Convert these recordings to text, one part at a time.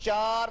4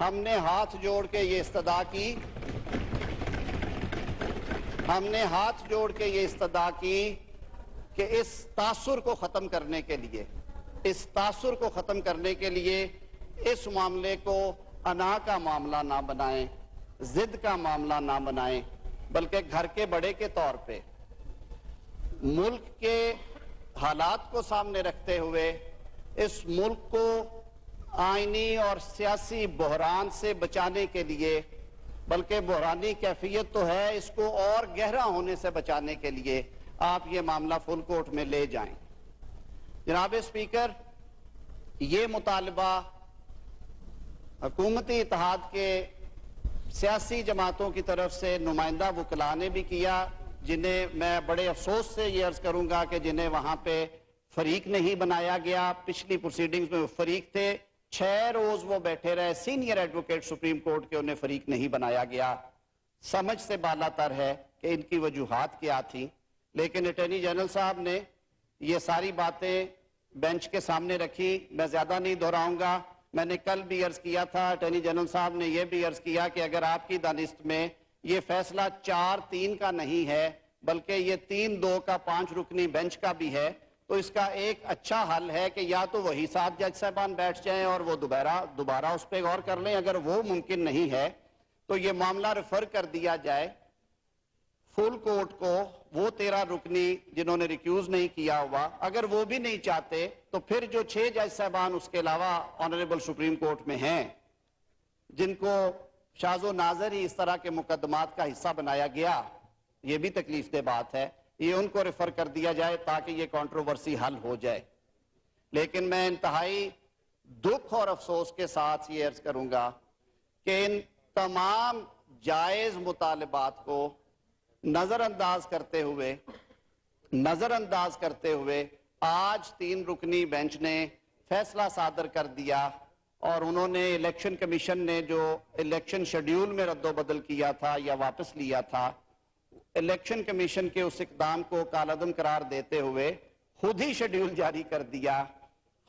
ہم نے ہاتھ جوڑ کے یہ استدعا کی کہ اس تاثر کو ختم کرنے کے لیے اس معاملے کو انا کا معاملہ نہ بنائیں، ضد کا معاملہ نہ بنائیں، بلکہ گھر کے بڑے کے طور پہ ملک کے حالات کو سامنے رکھتے ہوئے اس ملک کو آئینی اور سیاسی بحران سے بچانے کے لیے، بلکہ بحرانی کیفیت تو ہے، اس کو اور گہرا ہونے سے بچانے کے لیے آپ یہ معاملہ فل کورٹ میں لے جائیں۔ جناب اسپیکر، یہ مطالبہ حکومتی اتحاد کے سیاسی جماعتوں کی طرف سے نمائندہ وکلاء نے بھی کیا، جنہیں میں بڑے افسوس سے یہ عرض کروں گا کہ جنہیں وہاں پہ فریق نہیں بنایا گیا۔ پچھلی پروسیڈنگز میں وہ فریق تھے، 6 روز وہ بیٹھے رہے، سینئر ایڈوکیٹ سپریم کورٹ کے، انہیں فریق نہیں بنایا گیا۔ سمجھ سے بالا تر ہے کہ ان کی وجوہات کیا تھیں، لیکن اٹارنی جنرل صاحب نے یہ ساری باتیں بینچ کے سامنے رکھی۔ میں زیادہ نہیں دہراؤں گا، میں نے کل بھی عرض کیا تھا، اٹارنی جنرل صاحب نے یہ بھی عرض کیا کہ اگر آپ کی دانست میں یہ فیصلہ 4-3 کا نہیں ہے بلکہ یہ 3-2 کا 5 رکنی بینچ کا بھی ہے، تو اس کا ایک اچھا حل ہے کہ یا تو وہی 7 جج صاحبان بیٹھ جائیں اور وہ دوبارہ اس پہ غور کر لیں۔ اگر وہ ممکن نہیں ہے تو یہ معاملہ ریفر کر دیا جائے فل کورٹ کو، وہ 13 رکنی جنہوں نے ریکیوز نہیں کیا ہوا۔ اگر وہ بھی نہیں چاہتے تو پھر جو 6 جج صاحبان اس کے علاوہ آنریبل سپریم کورٹ میں ہیں، جن کو شاذ و ناظر ہی اس طرح کے مقدمات کا حصہ بنایا گیا، یہ بھی تکلیف دہ بات ہے، یہ ان کو ریفر کر دیا جائے تاکہ یہ کنٹروورسی حل ہو جائے۔ لیکن میں انتہائی دکھ اور افسوس کے ساتھ یہ عرض کروں گا کہ ان تمام جائز مطالبات کو نظر انداز کرتے ہوئے آج 3 رکنی بینچ نے فیصلہ صادر کر دیا، اور انہوں نے الیکشن کمیشن نے جو الیکشن شیڈیول میں رد و بدل کیا تھا یا واپس لیا تھا، الیکشن کمیشن کے اس اقدام کو کالعدم قرار دیتے ہوئے خود ہی شیڈیول جاری کر دیا،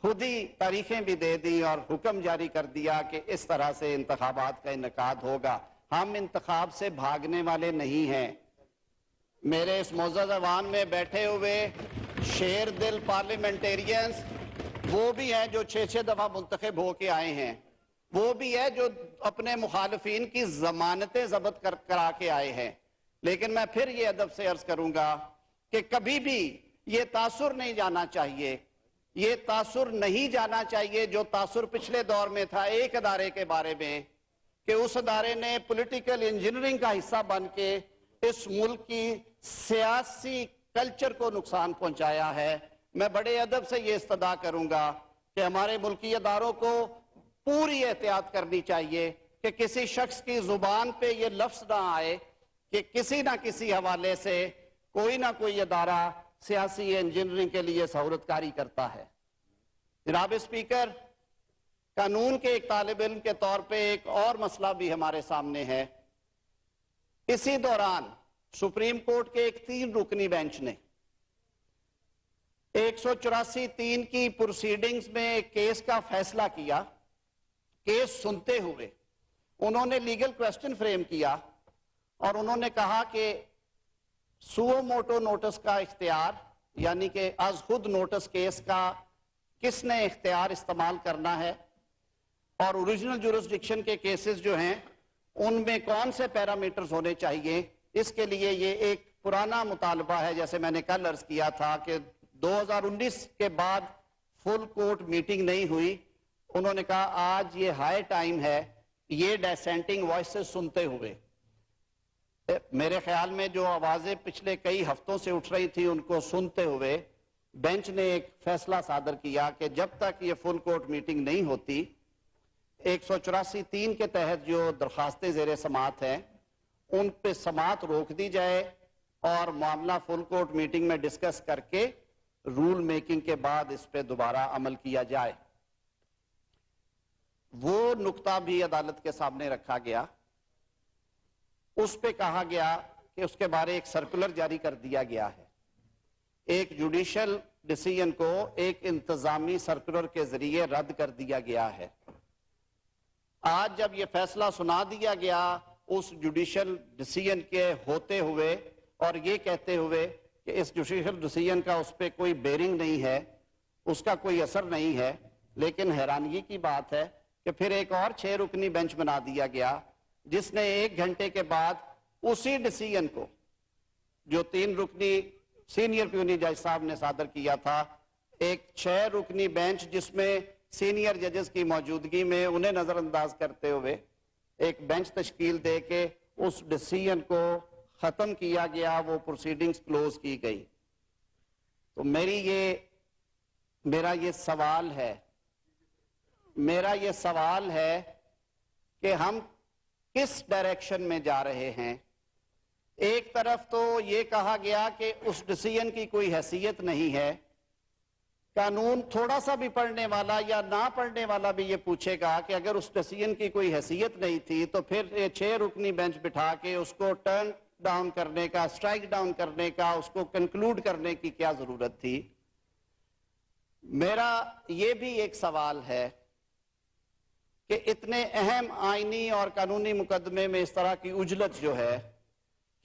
خود ہی تاریخیں بھی دے دی اور حکم جاری کر دیا کہ اس طرح سے انتخابات کا انعقاد ہوگا۔ ہم انتخاب سے بھاگنے والے نہیں ہیں۔ میرے اس معزز ایوان میں بیٹھے ہوئے شیر دل پارلیمنٹیرینز وہ بھی ہیں جو 6 دفعہ منتخب ہو کے آئے ہیں، وہ بھی ہے جو اپنے مخالفین کی ضمانتیں ضبط کرا کے آئے ہیں۔ لیکن میں پھر یہ ادب سے عرض کروں گا کہ کبھی بھی یہ تاثر نہیں جانا چاہیے جو تاثر پچھلے دور میں تھا ایک ادارے کے بارے میں، کہ اس ادارے نے پولیٹیکل انجینئرنگ کا حصہ بن کے اس ملک کی سیاسی کلچر کو نقصان پہنچایا ہے۔ میں بڑے ادب سے یہ استدعا کروں گا کہ ہمارے ملکی اداروں کو پوری احتیاط کرنی چاہیے کہ کسی شخص کی زبان پہ یہ لفظ نہ آئے کہ کسی نہ کسی حوالے سے کوئی نہ کوئی ادارہ سیاسی انجینئرنگ کے لیے سہولت کاری کرتا ہے۔ جناب اسپیکر، قانون کے ایک طالب علم کے طور پہ ایک اور مسئلہ بھی ہمارے سامنے ہے۔ اسی دوران سپریم کورٹ کے ایک 3 رکنی بینچ نے 184(3) کی پروسیڈنگز میں ایک کیس کا فیصلہ کیا۔ کیس سنتے ہوئے انہوں نے لیگل کویسچن فریم کیا اور انہوں نے کہا کہ سو موٹو نوٹس کا اختیار، یعنی کہ از خود نوٹس کیس کا کس نے اختیار استعمال کرنا ہے، اور اوریجنل جورسڈکشن کے کیسز جو ہیں ان میں کون سے پیرامیٹرز ہونے چاہیے۔ اس کے لیے یہ ایک پرانا مطالبہ ہے، جیسے میں نے کل عرض کیا تھا کہ 2019 کے بعد فل کورٹ میٹنگ نہیں ہوئی۔ انہوں نے کہا آج یہ ہائی ٹائم ہے یہ ڈیسینٹنگ وائسز سنتے ہوئے۔ میرے خیال میں جو آوازیں پچھلے کئی ہفتوں سے اٹھ رہی تھی ان کو سنتے ہوئے بینچ نے ایک فیصلہ صادر کیا کہ جب تک یہ فل کورٹ میٹنگ نہیں ہوتی 184(3) کے تحت جو درخواستیں زیر سماعت ہیں ان پہ سماعت روک دی جائے اور معاملہ فل کورٹ میٹنگ میں ڈسکس کر کے رول میکنگ کے بعد اس پہ دوبارہ عمل کیا جائے۔ وہ نقطہ بھی عدالت کے سامنے رکھا گیا، اس پہ کہا گیا کہ اس کے بارے ایک سرکولر جاری کر دیا گیا ہے۔ ایک جوڈیشل ڈیسیژن کو ایک انتظامی سرکولر کے ذریعے رد کر دیا گیا ہے۔ آج جب یہ فیصلہ سنا دیا گیا اس جوڈیشل ڈیسیژن کے ہوتے ہوئے اور یہ کہتے ہوئے کہ اس جوڈیشل ڈیسیژن کا اس پہ کوئی بیرنگ نہیں ہے، اس کا کوئی اثر نہیں ہے، لیکن حیرانگی کی بات ہے کہ پھر ایک اور 6 رکنی بینچ بنا دیا گیا جس نے 1 گھنٹے کے بعد اسی ڈیسیژن کو جو 3 رکنی سینئر پیونی جج صاحب نے صادر کیا تھا، ایک 6 رکنی بینچ جس میں سینئر ججز کی موجودگی میں انہیں نظر انداز کرتے ہوئے ایک بینچ تشکیل دے کے اس ڈیسیژن کو ختم کیا گیا، وہ پروسیڈنگز کلوز کی گئی۔ تو میرا یہ سوال ہے کہ ہم کس ڈائریکشن میں جا رہے ہیں؟ ایک طرف تو یہ کہا گیا کہ اس ڈیسیژن کی کوئی حیثیت نہیں ہے، قانون تھوڑا سا بھی پڑھنے والا یا نہ پڑھنے والا بھی یہ پوچھے گا کہ اگر اس ڈیسیژن کی کوئی حیثیت نہیں تھی تو پھر یہ 6 رکنی بینچ بٹھا کے اس کو ٹرن ڈاؤن کرنے کا، سٹرائک ڈاؤن کرنے کا، اس کو کنکلوڈ کرنے کی کیا ضرورت تھی؟ میرا یہ بھی ایک سوال ہے کہ اتنے اہم آئینی اور قانونی مقدمے میں اس طرح کی عجلت جو ہے،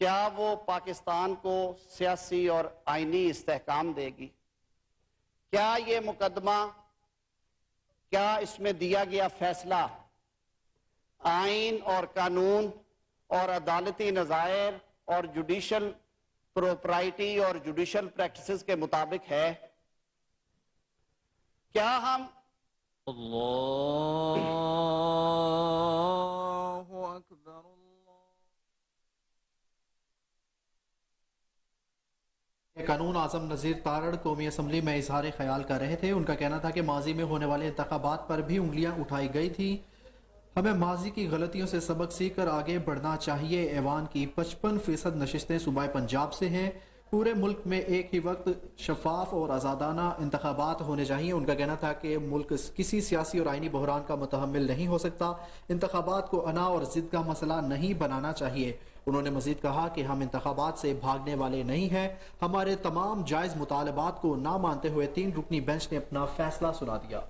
کیا وہ پاکستان کو سیاسی اور آئینی استحکام دے گی؟ کیا یہ مقدمہ، کیا اس میں دیا گیا فیصلہ آئین اور قانون اور عدالتی نظائر اور جوڈیشل پروپرائٹی اور جوڈیشل پریکٹسز کے مطابق ہے؟ کیا ہم اللہ اکبر قانون اعظم نذیر تارڑ قومی اسمبلی میں اظہار خیال کر رہے تھے۔ ان کا کہنا تھا کہ ماضی میں ہونے والے انتخابات پر بھی انگلیاں اٹھائی گئی تھی، ہمیں ماضی کی غلطیوں سے سبق سیکھ کر آگے بڑھنا چاہیے۔ ایوان کی 55% نشستیں صوبہ پنجاب سے ہیں، پورے ملک میں ایک ہی وقت شفاف اور آزادانہ انتخابات ہونے چاہیے۔ ان کا کہنا تھا کہ ملک کسی سیاسی اور آئینی بحران کا متحمل نہیں ہو سکتا، انتخابات کو انا اور ضد کا مسئلہ نہیں بنانا چاہیے۔ انہوں نے مزید کہا کہ ہم انتخابات سے بھاگنے والے نہیں ہیں، ہمارے تمام جائز مطالبات کو نہ مانتے ہوئے 3 رکنی بینچ نے اپنا فیصلہ سنا دیا۔